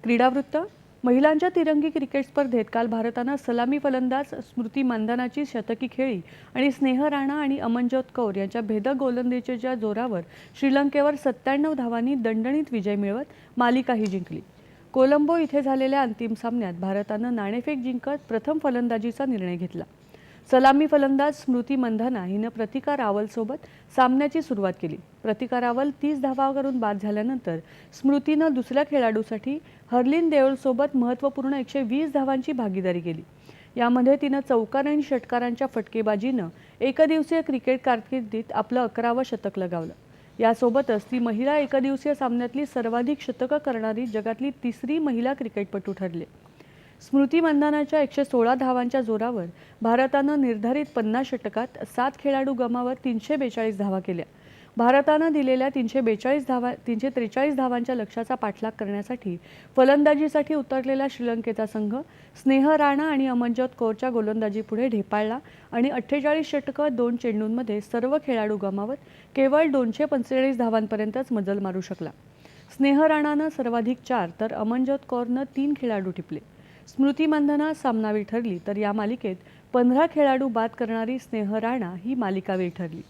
क्रीडावृत्त महिलांच्या तिरंगी क्रिकेट स्पर्धेत काल भारतानं सलामी फलंदाज स्मृती मंधानाची शतकी खेळी आणि स्नेह राणा आणि अमनजोत कौर यांच्या भेदक गोलंदाजीच्या जोरावर श्रीलंकेवर 97 धावांनी दणदणीत विजय मिळवत मालिकाही जिंकली। कोलंबो इथे झालेल्या अंतिम सामन्यात भारतानं नाणेफेक जिंकत प्रथम फलंदाजीचा निर्णय घेतला। सलामी फलंदाज स्मृती मंधाना हिनं प्रतिका रावलसोबत सामन्याची सुरुवात केली। प्रतिका रावल 30 धावा करून बाद झाल्यानंतर स्मृतीनं दुसऱ्या खेळाडूसाठी हरलीन देओलसोबत महत्त्वपूर्ण 120 धावांची भागीदारी केली। यामध्ये तिनं चौकार आणि षटकारांच्या फटकेबाजीनं एकदिवसीय क्रिकेट कारकिर्दीत आपलं 11वं शतक लगावलं। यासोबतच ती महिला एकदिवसीय सामन्यातली सर्वाधिक शतकं करणारी जगातली तिसरी महिला क्रिकेटपटू ठरली। स्मृती मंधानाच्या 116 धावांच्या जोरावर भारतानं निर्धारित 50 षटकात 7 खेळाडू गमावत 342 धावा केल्या। भारतानं दिलेल्या 343 धावांच्या लक्ष्याचा पाठलाग करण्यासाठी फलंदाजीसाठी उतरलेला श्रीलंकेचा संघ स्नेह राणा आणि अमनजोत कौरच्या गोलंदाजीपुढे ढेपाळला आणि 48 षटकं 2 चेंडूंमध्ये सर्व खेळाडू गमावत केवळ 245 धावांपर्यंतच मजल मारू शकला। स्नेह राणानं सर्वाधिक 4 तर अमनजोत कौरनं 3 खेळाडू टिपले। स्मृती मंधाना सामनावीर ठरली तर या मालिकेत 15 खेळाडू बाद करणारी स्नेह राणा ही मालिकावीर ठरली।